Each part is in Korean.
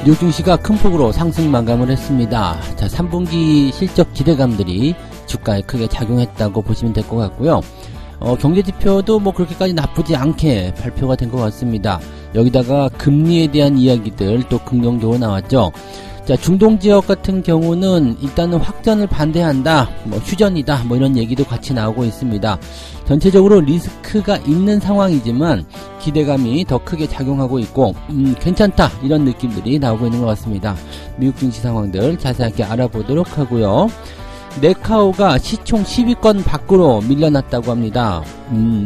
뉴욕 증시가 큰 폭으로 상승 마감을 했습니다. 자, 3분기 실적 기대감들이 주가에 크게 작용했다고 보시면 될 것 같고요. 경제지표도 뭐 그렇게까지 나쁘지 않게 발표가 된 것 같습니다. 여기다가 금리에 대한 이야기들 또 긍정적으로 나왔죠. 자, 중동 지역 같은 경우는 일단은 확전을 반대한다, 뭐 휴전이다, 뭐 이런 얘기도 같이 나오고 있습니다. 전체적으로 리스크가 있는 상황이지만 기대감이 더 크게 작용하고 있고 괜찮다 이런 느낌들이 나오고 있는 것 같습니다. 미국 증시 상황들 자세하게 알아보도록 하고요. 네카오가 시총 10위권 밖으로 밀려났다고 합니다.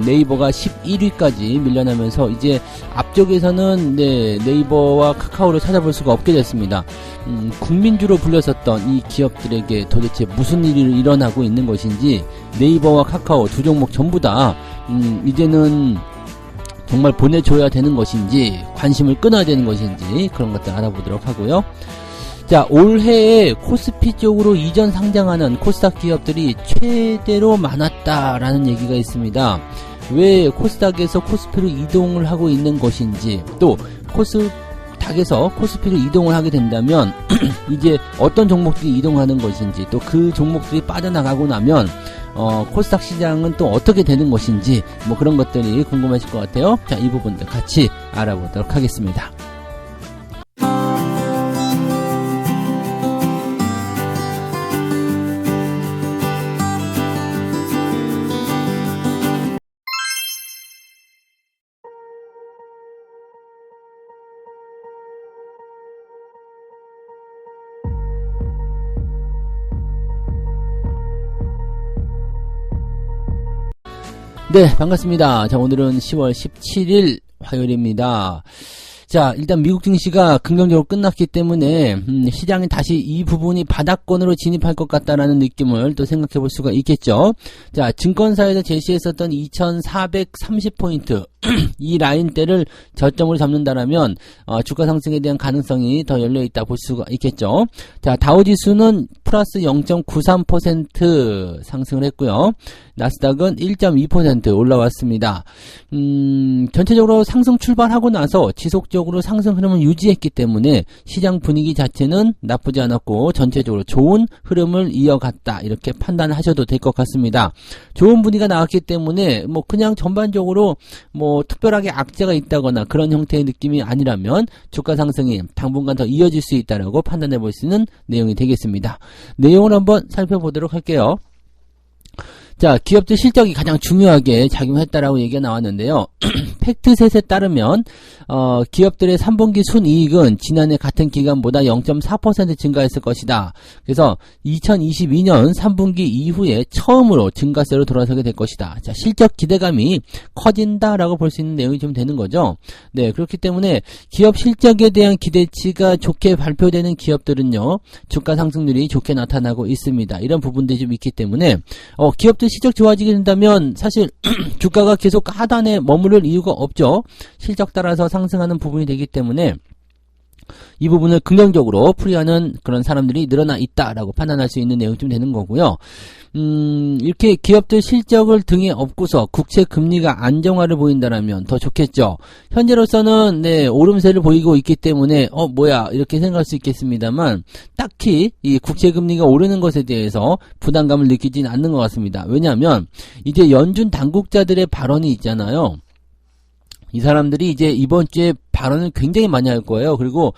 네이버가 11위까지 밀려나면서 이제 앞쪽에서는 네이버와 카카오를 찾아볼 수가 없게 됐습니다. 국민주로 불렸었던 이 기업들에게 도대체 무슨 일이 일어나고 있는 것인지, 네이버와 카카오 두 종목 전부 다 이제는 정말 보내줘야 되는 것인지, 관심을 끊어야 되는 것인지, 그런 것들 알아보도록 하고요. 자, 올해에 코스피 쪽으로 이전 상장하는 코스닥 기업들이 최대로 많았다라는 얘기가 있습니다. 왜 코스닥에서 코스피로 이동을 하고 있는 것인지, 또 코스닥에서 코스피로 이동을 하게 된다면 이제 어떤 종목들이 이동하는 것인지, 또 그 종목들이 빠져나가고 나면 코스닥 시장은 또 어떻게 되는 것인지, 뭐 그런 것들이 궁금하실 것 같아요. 자, 이 부분들 같이 알아보도록 하겠습니다. 네, 반갑습니다. 자, 오늘은 10월 17일 화요일입니다. 자, 일단 미국 증시가 긍정적으로 끝났기 때문에 시장이 다시 이 부분이 바닥권으로 진입할 것 같다라는 느낌을 또 생각해 볼 수가 있겠죠. 자, 증권사에서 제시했었던 2430포인트 이 라인대를 저점으로 잡는다라면 주가 상승에 대한 가능성이 더 열려있다 볼 수가 있겠죠. 자, 다우지수는 플러스 0.93% 상승을 했고요. 나스닥은 1.2% 올라왔습니다. 전체적으로 상승 출발하고 나서 지속적으로 상승 흐름을 유지했기 때문에 시장 분위기 자체는 나쁘지 않았고 전체적으로 좋은 흐름을 이어갔다, 이렇게 판단하셔도 될 것 같습니다. 좋은 분위기가 나왔기 때문에 뭐 그냥 전반적으로 뭐 특별하게 악재가 있다거나 그런 형태의 느낌이 아니라면 주가 상승이 당분간 더 이어질 수 있다라고 판단해 볼 수 있는 내용이 되겠습니다. 내용을 한번 살펴보도록 할게요. 자, 기업들 실적이 가장 중요하게 작용했다라고 얘기가 나왔는데요. 팩트셋에 따르면 기업들의 3분기 순이익은 지난해 같은 기간보다 0.4% 증가했을 것이다. 그래서 2022년 3분기 이후에 처음으로 증가세로 돌아서게 될 것이다. 자, 실적 기대감이 커진다라고 볼 수 있는 내용이 좀 되는 거죠. 네, 그렇기 때문에 기업 실적에 대한 기대치가 좋게 발표되는 기업들은요, 주가 상승률이 좋게 나타나고 있습니다. 이런 부분들이 좀 있기 때문에 기업들 실적 좋아지게 된다면 사실 주가가 계속 하단에 머무를 이유가 없죠. 실적 따라서 상승하는 부분이 되기 때문에 이 부분을 긍정적으로 풀이하는 그런 사람들이 늘어나 있다라고 판단할 수 있는 내용이 좀 되는 거고요. 이렇게 기업들 실적을 등에 업고서 국채 금리가 안정화를 보인다라면 더 좋겠죠. 현재로서는 오름세를 보이고 있기 때문에 뭐야 이렇게 생각할 수 있겠습니다만 딱히 이 국채 금리가 오르는 것에 대해서 부담감을 느끼지는 않는 것 같습니다. 왜냐하면 이제 연준 당국자들의 발언이 있잖아요. 이 사람들이 이제 이번 주에 발언을 굉장히 많이 할 거예요. 그리고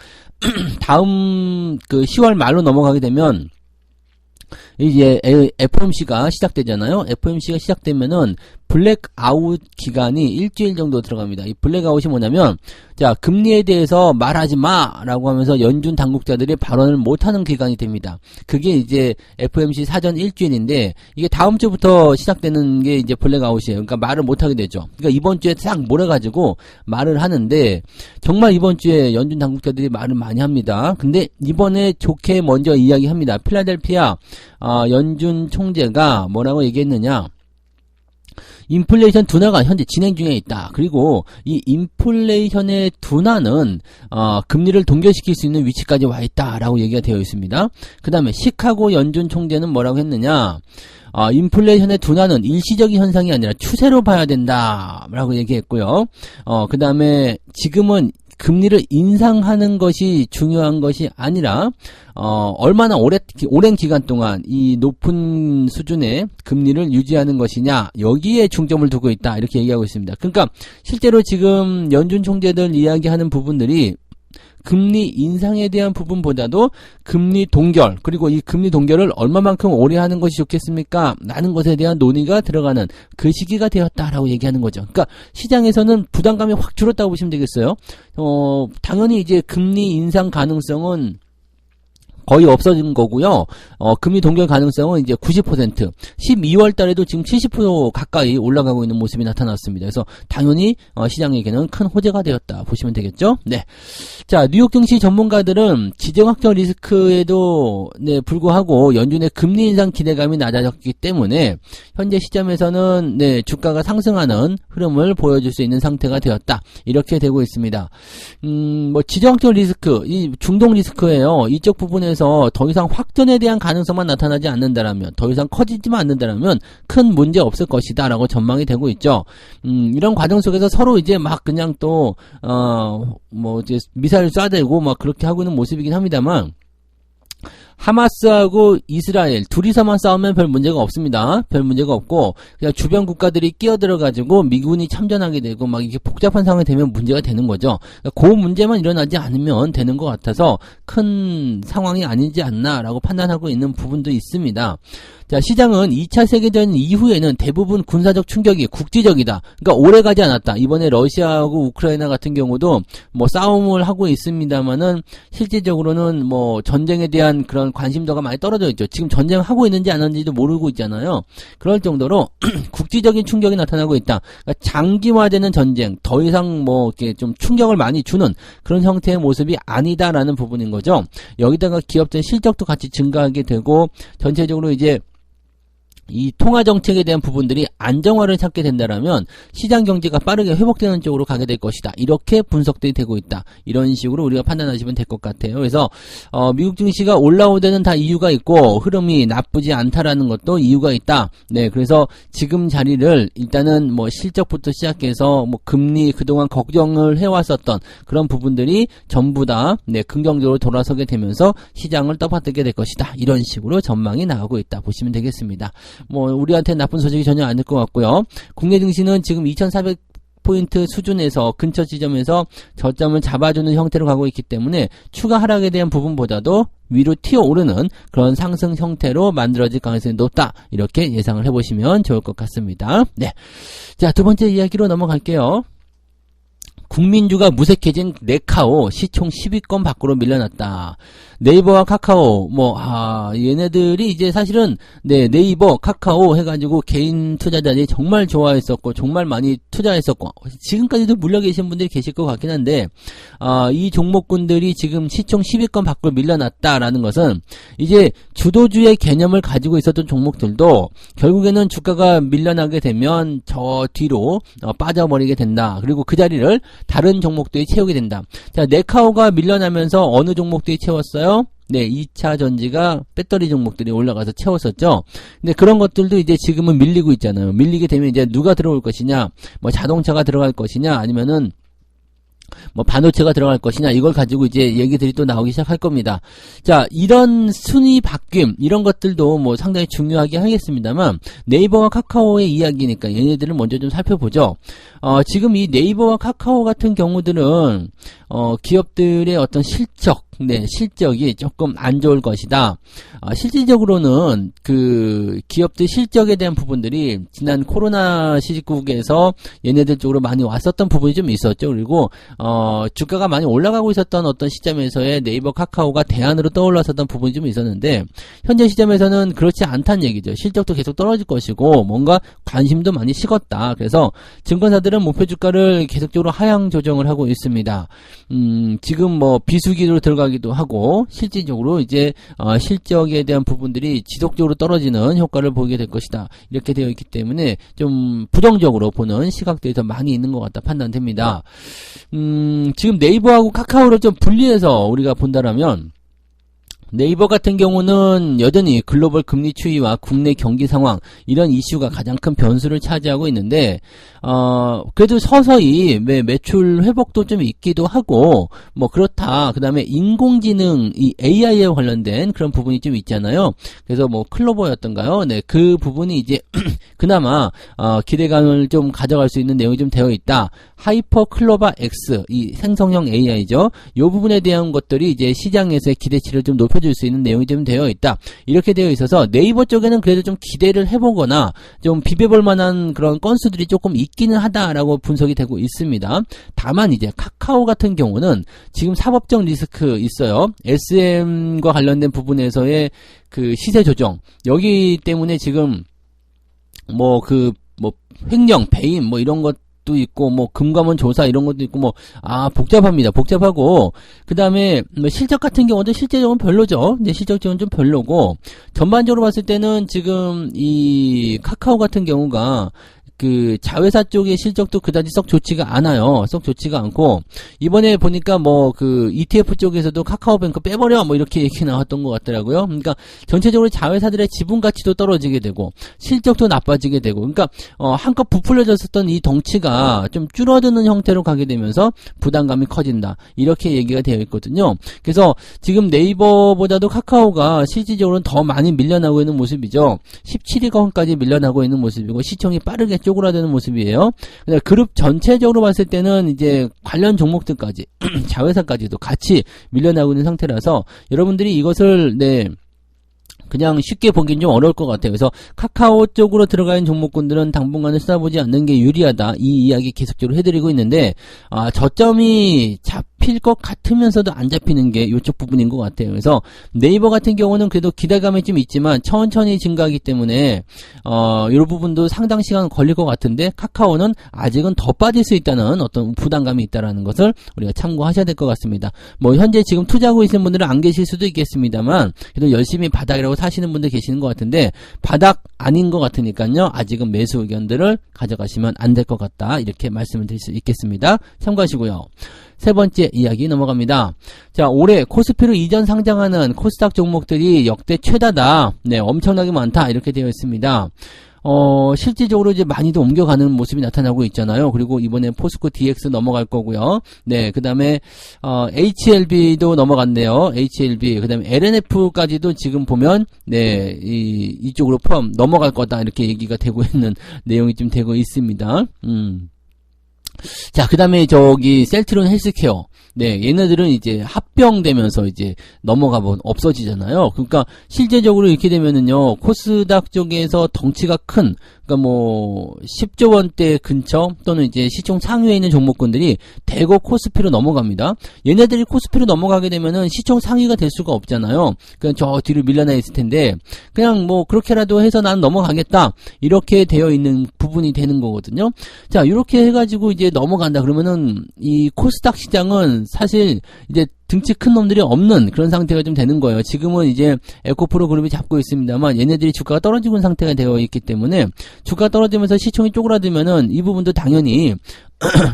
다음 10월 말로 넘어가게 되면 이제 FOMC가 시작되잖아요. FOMC가 시작되면은 블랙아웃 기간이 일주일 정도 들어갑니다. 이 블랙아웃이 뭐냐면, 자, 금리에 대해서 말하지 마! 라고 하면서 연준 당국자들이 발언을 못하는 기간이 됩니다. 그게 이제 FOMC 사전 일주일인데, 이게 다음 주부터 시작되는 게 이제 블랙아웃이에요. 그러니까 말을 못하게 되죠. 그러니까 이번 주에 싹 몰아가지고 말을 하는데, 정말 이번 주에 연준 당국자들이 말을 많이 합니다. 근데 이번에 좋게 먼저 이야기합니다. 필라델피아 연준 총재가 뭐라고 얘기했느냐? 인플레이션 둔화가 현재 진행 중에 있다. 그리고 이 인플레이션의 둔화는 금리를 동결시킬 수 있는 위치까지 와 있다라고 얘기가 되어 있습니다. 그 다음에 시카고 연준 총재는 뭐라고 했느냐? 인플레이션의 둔화는 일시적인 현상이 아니라 추세로 봐야 된다라고 얘기했고요. 그 다음에 지금은 금리를 인상하는 것이 중요한 것이 아니라 얼마나 오랜 기간 동안 이 높은 수준의 금리를 유지하는 것이냐, 여기에 중점을 두고 있다, 이렇게 얘기하고 있습니다. 그러니까 실제로 지금 연준 총재들 이야기하는 부분들이 금리 인상에 대한 부분보다도 금리 동결, 그리고 이 금리 동결을 얼마만큼 오래 하는 것이 좋겠습니까? 라는 것에 대한 논의가 들어가는 그 시기가 되었다라고 얘기하는 거죠. 그러니까 시장에서는 부담감이 확 줄었다고 보시면 되겠어요. 당연히 이제 금리 인상 가능성은 거의 없어진 거고요. 금리 동결 가능성은 이제 90%, 12월 달에도 지금 70% 가까이 올라가고 있는 모습이 나타났습니다. 그래서 당연히 시장에게는 큰 호재가 되었다 보시면 되겠죠. 네. 자, 뉴욕 증시 전문가들은 지정학적 리스크에도 불구하고 연준의 금리 인상 기대감이 낮아졌기 때문에 현재 시점에서는 주가가 상승하는 흐름을 보여줄 수 있는 상태가 되었다, 이렇게 되고 있습니다. 뭐 지정학적 리스크, 이 중동 리스크예요. 이쪽 부분에서 더 이상 확전에 대한 가능성만 나타나지 않는다라면, 더 이상 커지지만 않는다라면 큰 문제 없을 것이다 라고 전망이 되고 있죠. 이런 과정 속에서 서로 이제 막 그냥 또 이제 미사일 쏴대고 막 그렇게 하고 있는 모습이긴 합니다만, 하마스하고 이스라엘 둘이서만 싸우면 별 문제가 없습니다. 별 문제가 없고, 그냥 주변 국가들이 끼어들어가지고 미군이 참전하게 되고 막 이게 복잡한 상황이 되면 문제가 되는 거죠. 그러니까 그 문제만 일어나지 않으면 되는 것 같아서 큰 상황이 아니지 않나라고 판단하고 있는 부분도 있습니다. 자, 시장은 2차 세계대전 이후에는 대부분 군사적 충격이 국지적이다. 그러니까 오래 가지 않았다. 이번에 러시아하고 우크라이나 같은 경우도 뭐 싸움을 하고 있습니다만은 실질적으로는 뭐 전쟁에 대한 그런 관심도가 많이 떨어져 있죠. 지금 전쟁하고 있는지 안 하는지도 모르고 있잖아요. 그럴 정도로 국지적인 충격이 나타나고 있다. 그러니까 장기화되는 전쟁, 더 이상 뭐 이렇게 좀 충격을 많이 주는 그런 형태의 모습이 아니다라는 부분인 거죠. 여기다가 기업들의 실적도 같이 증가하게 되고, 전체적으로 이제 이 통화 정책에 대한 부분들이 안정화를 찾게 된다라면 시장 경제가 빠르게 회복되는 쪽으로 가게 될 것이다, 이렇게 분석들이 되고 있다. 이런 식으로 우리가 판단하시면 될 것 같아요. 그래서 미국 증시가 올라오는 다 이유가 있고 흐름이 나쁘지 않다라는 것도 이유가 있다. 네, 그래서 지금 자리를 일단은 뭐 실적부터 시작해서 뭐 금리 그동안 걱정을 해왔었던 그런 부분들이 전부 다 긍정적으로 돌아서게 되면서 시장을 떠받들게 될 것이다, 이런 식으로 전망이 나오고 있다 보시면 되겠습니다. 뭐 우리한테 나쁜 소식이 전혀 아닐 것 같고요. 국내 증시는 지금 2400포인트 수준에서 근처 지점에서 저점을 잡아주는 형태로 가고 있기 때문에 추가 하락에 대한 부분보다도 위로 튀어오르는 그런 상승 형태로 만들어질 가능성이 높다, 이렇게 예상을 해보시면 좋을 것 같습니다. 네, 자, 두 번째 이야기로 넘어갈게요. 국민주가 무색해진 네카오 시총 10위권 밖으로 밀려났다. 네이버와 카카오, 얘네들이 이제 사실은, 네이버, 카카오 해가지고 개인 투자자들이 정말 좋아했었고, 정말 많이 투자했었고, 지금까지도 물려 계신 분들이 계실 것 같긴 한데, 이 종목군들이 지금 시총 10위권 밖으로 밀려났다라는 것은, 이제 주도주의 개념을 가지고 있었던 종목들도, 결국에는 주가가 밀려나게 되면 저 뒤로 빠져버리게 된다. 그리고 그 자리를 다른 종목들이 채우게 된다. 자, 네카오가 밀려나면서 어느 종목들이 채웠어요? 네, 2차 전지가 배터리 종목들이 올라가서 채웠었죠. 근데 그런 것들도 이제 지금은 밀리고 있잖아요. 밀리게 되면 이제 누가 들어올 것이냐, 뭐 자동차가 들어갈 것이냐, 아니면은 뭐 반도체가 들어갈 것이냐, 이걸 가지고 이제 얘기들이 또 나오기 시작할 겁니다. 자, 이런 순위 바뀜, 이런 것들도 뭐 상당히 중요하게 하겠습니다만, 네이버와 카카오의 이야기니까 얘네들을 먼저 좀 살펴보죠. 지금 이 네이버와 카카오 같은 경우들은 기업들의 어떤 실적이 조금 안 좋을 것이다. 실질적으로는 그 기업들 실적에 대한 부분들이 지난 코로나 시국에서 얘네들 쪽으로 많이 왔었던 부분이 좀 있었죠. 그리고 주가가 많이 올라가고 있었던 어떤 시점에서의 네이버, 카카오가 대안으로 떠올랐었던 부분이 좀 있었는데, 현재 시점에서는 그렇지 않다는 얘기죠. 실적도 계속 떨어질 것이고 뭔가 관심도 많이 식었다. 그래서 증권사들은 목표 주가를 계속적으로 하향 조정을 하고 있습니다. 지금 뭐 비수기로 들어가기도 하고, 실질적으로 이제 실적에 대한 부분들이 지속적으로 떨어지는 효과를 보게 될 것이다, 이렇게 되어 있기 때문에 좀 부정적으로 보는 시각들이 더 많이 있는 것 같다 판단됩니다. 지금 네이버하고 카카오를 좀 분리해서 우리가 본다라면, 네이버 같은 경우는 여전히 글로벌 금리 추이와 국내 경기 상황 이런 이슈가 가장 큰 변수를 차지하고 있는데 그래도 서서히 매출 회복도 좀 있기도 하고 뭐 그렇다. 그다음에 인공지능 이 AI에 관련된 그런 부분이 좀 있잖아요. 그래서 뭐 클로버였던가요? 네, 그 부분이 이제 그나마 기대감을 좀 가져갈 수 있는 내용이 좀 되어 있다. 하이퍼 클로바 X 이 생성형 AI죠. 이 부분에 대한 것들이 이제 시장에서의 기대치를 좀 높여줄 수 있는 내용이 좀 되어 있다. 이렇게 되어 있어서 네이버 쪽에는 그래도 좀 기대를 해보거나 좀 비벼볼 만한 그런 건수들이 조금 있기는 하다라고 분석이 되고 있습니다. 다만 이제 카카오 같은 경우는 지금 사법적 리스크 있어요. SM과 관련된 부분에서의 그 시세 조정 여기 때문에 지금 횡령, 배임 이런 것도 있고 금감원 조사 이런 것도 있고 복잡합니다. 복잡하고 그다음에 실적 같은 경우도 실제적으로 별로죠. 이제 실적적으로는 좀 별로고 전반적으로 봤을 때는 지금 이 카카오 같은 경우가 그 자회사 쪽의 실적도 그다지 썩 좋지가 않아요. 썩 좋지가 않고 이번에 보니까 그 ETF 쪽에서도 카카오뱅크 빼버려 이렇게 얘기 나왔던 것 같더라고요. 그러니까 전체적으로 자회사들의 지분 가치도 떨어지게 되고 실적도 나빠지게 되고 그러니까 한껏 부풀려졌었던 이 덩치가 좀 줄어드는 형태로 가게 되면서 부담감이 커진다. 이렇게 얘기가 되어 있거든요. 그래서 지금 네이버보다도 카카오가 실질적으로는 더 많이 밀려나고 있는 모습이죠. 17억 원까지 밀려나고 있는 모습이고 시총이 빠르게 쪼그라드는 모습이에요. 그룹 전체적으로 봤을 때는 이제 관련 종목들까지 자회사까지도 같이 밀려나고 있는 상태라서 여러분들이 이것을 그냥 쉽게 보긴 좀 어려울 것 같아요. 그래서 카카오 쪽으로 들어가 있는 종목군들은 당분간은 쏟아보지 않는 게 유리하다. 이 이야기 계속적으로 해드리고 있는데 저점이 잡힐 것 같으면서도 안 잡히는 게 이쪽 부분인 것 같아요. 그래서 네이버 같은 경우는 그래도 기대감이 좀 있지만 천천히 증가하기 때문에 이 부분도 상당 시간 걸릴 것 같은데 카카오는 아직은 더 빠질 수 있다는 어떤 부담감이 있다는 것을 우리가 참고하셔야 될 것 같습니다. 현재 지금 투자하고 있는 분들은 안 계실 수도 있겠습니다만 그래도 열심히 바닥이라고 사시는 분들 계시는 것 같은데 바닥 아닌 것 같으니까요. 아직은 매수 의견들을 가져가시면 안 될 것 같다. 이렇게 말씀을 드릴 수 있겠습니다. 참고하시고요. 세 번째 이야기 넘어갑니다. 자, 올해 코스피로 이전 상장하는 코스닥 종목들이 역대 최다다. 엄청나게 많다. 이렇게 되어 있습니다. 실질적으로 이제 많이도 옮겨가는 모습이 나타나고 있잖아요. 그리고 이번에 포스코 DX 넘어갈 거고요. 그 다음에, HLB도 넘어갔네요. HLB. 그 다음에 LNF까지도 지금 보면, 이쪽으로 포함 넘어갈 거다. 이렇게 얘기가 되고 있는 내용이 좀 되고 있습니다. 자, 그 다음에 셀트론 헬스케어. 얘네들은 이제 합병되면서 이제 없어지잖아요. 그러니까 실제적으로 이렇게 되면은요, 코스닥 쪽에서 덩치가 큰, 그러니까 10조 원대 근처 또는 이제 시총 상위에 있는 종목군들이 대거 코스피로 넘어갑니다. 얘네들이 코스피로 넘어가게 되면은 시총 상위가 될 수가 없잖아요. 그냥 저 뒤로 밀려나 있을 텐데, 그냥 그렇게라도 해서 난 넘어가겠다. 이렇게 되어 있는 부분이 되는 거거든요. 자, 이렇게 해가지고 이제 넘어간다. 그러면은 이 코스닥 시장은 사실 이제 등치 큰 놈들이 없는 그런 상태가 좀 되는 거예요. 지금은 이제 에코프로 그룹이 잡고 있습니다만 얘네들이 주가가 떨어지고 있는 상태가 되어 있기 때문에 주가가 떨어지면서 시총이 쪼그라들면은 이 부분도 당연히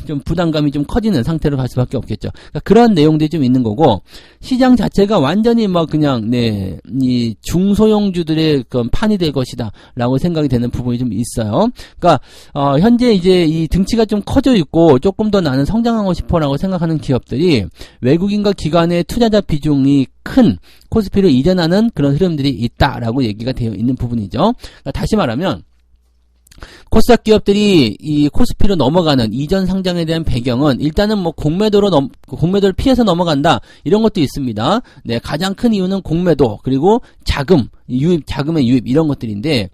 좀 부담감이 좀 커지는 상태로 갈 수밖에 없겠죠. 그러니까 그런 내용들이 좀 있는 거고 시장 자체가 완전히 그냥 이 중소형주들의 그런 판이 될 것이다라고 생각이 되는 부분이 좀 있어요. 그러니까 현재 이제 이 등치가 좀 커져 있고 조금 더 나는 성장하고 싶어라고 생각하는 기업들이 외국인과 기관의 투자자 비중이 큰 코스피를 이전하는 그런 흐름들이 있다라고 얘기가 되어 있는 부분이죠. 그러니까 다시 말하면 코스닥 기업들이 이 코스피로 넘어가는 이전 상장에 대한 배경은 일단은 공매도를 피해서 넘어간다 이런 것도 있습니다. 가장 큰 이유는 공매도 그리고 자금의 유입 이런 것들인데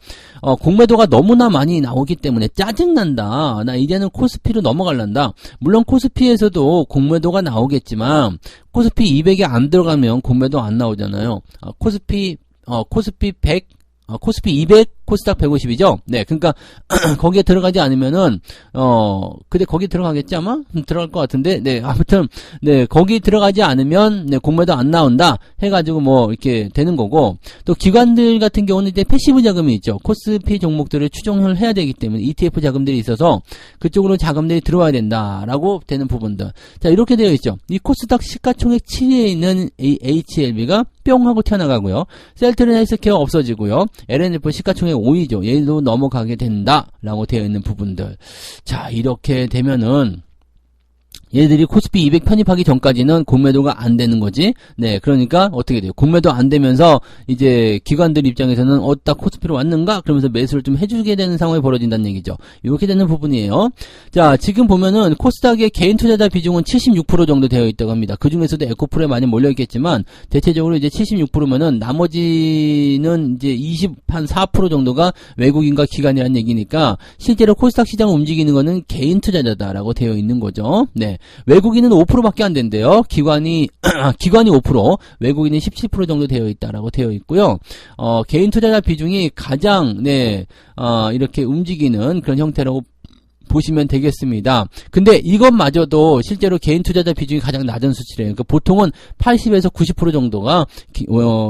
공매도가 너무나 많이 나오기 때문에 짜증난다. 나 이제는 코스피로 넘어갈란다. 물론 코스피에서도 공매도가 나오겠지만 코스피 200에 안 들어가면 공매도 안 나오잖아요. 코스피 100 코스피 200 코스닥 150이죠? 네, 그러니까, 거기에 들어가지 않으면은, 근데 거기 들어가겠지, 아마? 들어갈 것 같은데, 네, 아무튼, 네, 거기 들어가지 않으면, 네, 공매도 안 나온다, 해가지고 뭐, 이렇게 되는 거고, 또 기관들 같은 경우는 이제 패시브 자금이 있죠. 코스피 종목들을 추종을 해야 되기 때문에, ETF 자금들이 있어서, 그쪽으로 자금들이 들어와야 된다라고 되는 부분들. 자, 이렇게 되어 있죠. 이 코스닥 시가총액 7위에 있는 이 HLB가 뿅 하고 튀어나가고요. 셀트리온 헬스케어 없어지고요. LNF 시가총액 5위죠. 얘도 넘어가게 된다라고 되어 있는 부분들. 자, 이렇게 되면은 얘들이 코스피 200 편입하기 전까지는 공매도가 안 되는 거지. 네, 그러니까 어떻게 돼요? 공매도 안 되면서 이제 기관들 입장에서는 딱 코스피로 왔는가? 그러면서 매수를 좀 해주게 되는 상황이 벌어진다는 얘기죠. 이렇게 되는 부분이에요. 자, 지금 보면은 코스닥의 개인 투자자 비중은 76% 정도 되어 있다고 합니다. 그 중에서도 에코프로에 많이 몰려 있겠지만 대체적으로 이제 76%면은 나머지는 이제 24% 정도가 외국인과 기관이라는 얘기니까 실제로 코스닥 시장을 움직이는 거는 개인 투자자다라고 되어 있는 거죠. 네. 외국인은 5%밖에 안 된대요. 기관이 5%, 외국인은 17% 정도 되어 있다라고 되어 있고요. 개인 투자자 비중이 가장, 네, 이렇게 움직이는 그런 형태라고 보시면 되겠습니다. 근데 이것마저도 실제로 개인 투자자 비중이 가장 낮은 수치래요. 그러니까 보통은 80에서 90% 정도가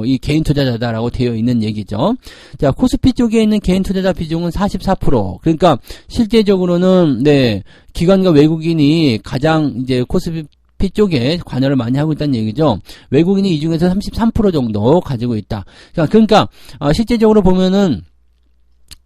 이 개인 투자자다라고 되어 있는 얘기죠. 자, 코스피 쪽에 있는 개인 투자자 비중은 44%. 그러니까 실제적으로는 네, 기관과 외국인이 가장 이제 코스피 쪽에 관여를 많이 하고 있다는 얘기죠. 외국인이 이 중에서 33% 정도 가지고 있다. 그러니까 실제적으로 보면은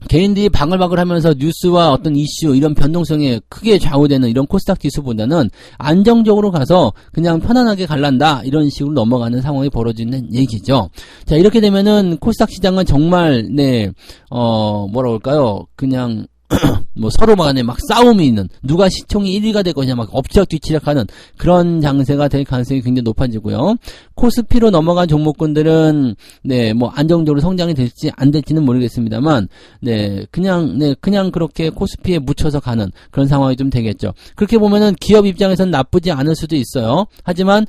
개인들이 바글바글 하면서 뉴스와 어떤 이슈 이런 변동성에 크게 좌우되는 이런 코스닥 지수보다는 안정적으로 가서 그냥 편안하게 갈란다 이런 식으로 넘어가는 상황이 벌어지는 얘기죠. 자, 이렇게 되면은 코스닥 시장은 정말 네, 뭐라 그럴까요? 그냥 뭐 서로 간에 막 싸움이 있는, 누가 시총이 1위가 될 거냐 막 엎치락뒤치락하는 그런 장세가 될 가능성이 굉장히 높아지고요. 코스피로 넘어간 종목군들은 네, 뭐 안정적으로 성장이 될지 안 될지는 모르겠습니다만 네, 그냥 그렇게 코스피에 묻혀서 가는 그런 상황이 좀 되겠죠. 그렇게 보면은 기업 입장에서는 나쁘지 않을 수도 있어요. 하지만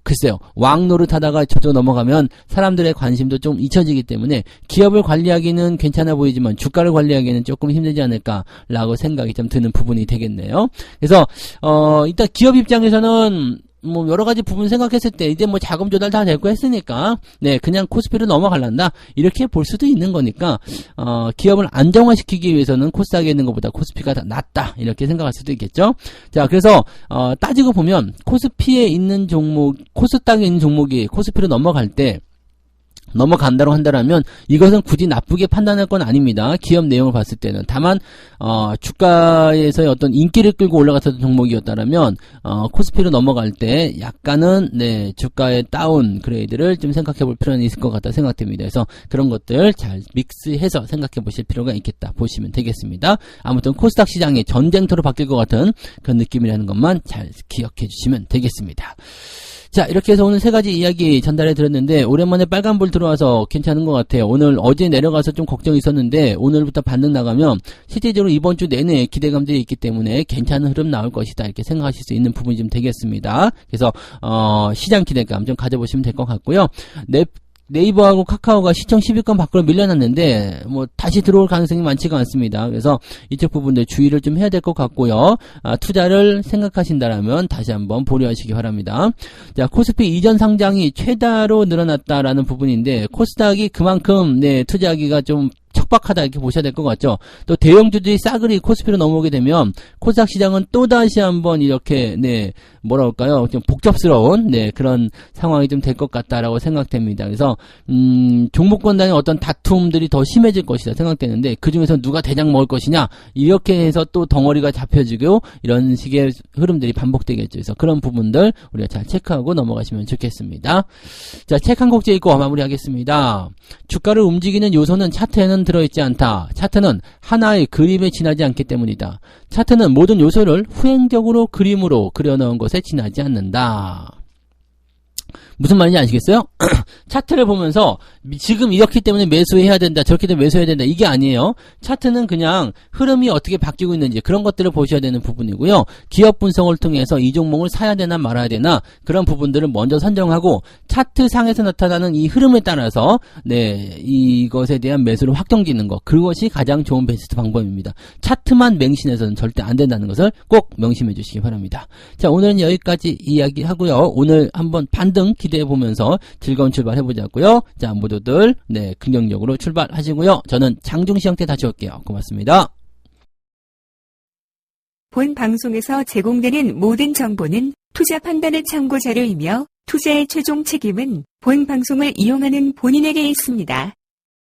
글쎄요, 왕노릇 하다가 저쪽 넘어가면 사람들의 관심도 좀 잊혀지기 때문에 기업을 관리하기는 괜찮아 보이지만 주가를 관리하기는 조금 힘들지 않을까라고 생각이 좀 드는 부분이 되겠네요. 그래서 일단 기업 입장에서는 뭐 여러 가지 부분 생각했을 때 이제 뭐 자금 조달 다 되고 했으니까 네, 그냥 코스피로 넘어갈란다 이렇게 볼 수도 있는 거니까 기업을 안정화시키기 위해서는 코스닥에 있는 것보다 코스피가 더 낫다 이렇게 생각할 수도 있겠죠. 자, 그래서 따지고 보면 코스피에 있는 종목, 코스닥에 있는 종목이 코스피로 넘어갈 때 넘어간다고 한다라면 이것은 굳이 나쁘게 판단할 건 아닙니다. 기업 내용을 봤을 때는. 다만 주가에서의 어떤 인기를 끌고 올라갔던 종목이었다라면 코스피로 넘어갈 때 약간은 네, 주가의 다운 그레이드를 좀 생각해 볼 필요는 있을 것 같다 생각됩니다. 그래서 그런 것들 잘 믹스해서 생각해 보실 필요가 있겠다 보시면 되겠습니다. 아무튼 코스닥 시장이 전쟁터로 바뀔 것 같은 그런 느낌이라는 것만 잘 기억해 주시면 되겠습니다. 자, 이렇게 해서 오늘 세 가지 이야기 전달해 드렸는데 오랜만에 빨간불 들어와서 괜찮은 것 같아요. 어제 내려가서 좀 걱정이 있었는데 오늘부터 반등 나가면 실제적으로 이번 주 내내 기대감들이 있기 때문에 괜찮은 흐름 나올 것이다 이렇게 생각하실 수 있는 부분이 좀 되겠습니다. 그래서 시장 기대감 좀 가져보시면 될 것 같고요. 네이버하고 카카오가 시청 10위권 밖으로 밀려났는데 뭐 다시 들어올 가능성이 많지가 않습니다. 그래서 이쪽 부분들 주의를 좀 해야 될 것 같고요. 투자를 생각하신다라면 다시 한번 보류하시기 바랍니다. 자, 코스피 이전 상장이 최다로 늘어났다라는 부분인데 코스닥이 그만큼 네, 투자하기가 좀 척박하다 이렇게 보셔야 될 것 같죠. 또 대형주들이 싸그리 코스피로 넘어오게 되면 코스닥 시장은 또 다시 한번 이렇게 네, 뭐라 할까요? 좀 복잡스러운 네, 그런 상황이 좀 될 것 같다라고 생각됩니다. 그래서 종목권 단위 어떤 다툼들이 더 심해질 것이다 생각되는데 그 중에서 누가 대장 먹을 것이냐 이렇게 해서 또 덩어리가 잡혀지고 이런 식의 흐름들이 반복되겠죠. 그래서 그런 부분들 우리가 잘 체크하고 넘어가시면 좋겠습니다. 자, 책 한 곡 읽고 마무리하겠습니다. 주가를 움직이는 요소는 차트에는 들어있지 않다. 차트는 하나의 그림에 지나지 않기 때문이다. 차트는 모든 요소를 후행적으로 그림으로 그려넣은 것에 지나지 않는다. 무슨 말인지 아시겠어요? 차트를 보면서 지금 이렇기 때문에 매수해야 된다, 저렇게 되면 매수해야 된다, 이게 아니에요. 차트는 그냥 흐름이 어떻게 바뀌고 있는지 그런 것들을 보셔야 되는 부분이고요. 기업 분석을 통해서 이 종목을 사야 되나 말아야 되나 그런 부분들을 먼저 선정하고 차트상에서 나타나는 이 흐름에 따라서 이것에 대한 매수를 확정짓는 것, 그것이 가장 좋은 베스트 방법입니다. 차트만 맹신해서는 절대 안 된다는 것을 꼭 명심해 주시기 바랍니다. 자, 오늘은 여기까지 이야기하고요. 오늘 한번 반등 기대해 보면서 즐거운 출발 해보자고요. 자, 모두들 긍정적으로 출발하시고요. 저는 장중시장 때 다시 올게요. 고맙습니다. 본 방송에서 제공되는 모든 정보는 투자 판단의 참고 자료이며 투자의 최종 책임은 본 방송을 이용하는 본인에게 있습니다.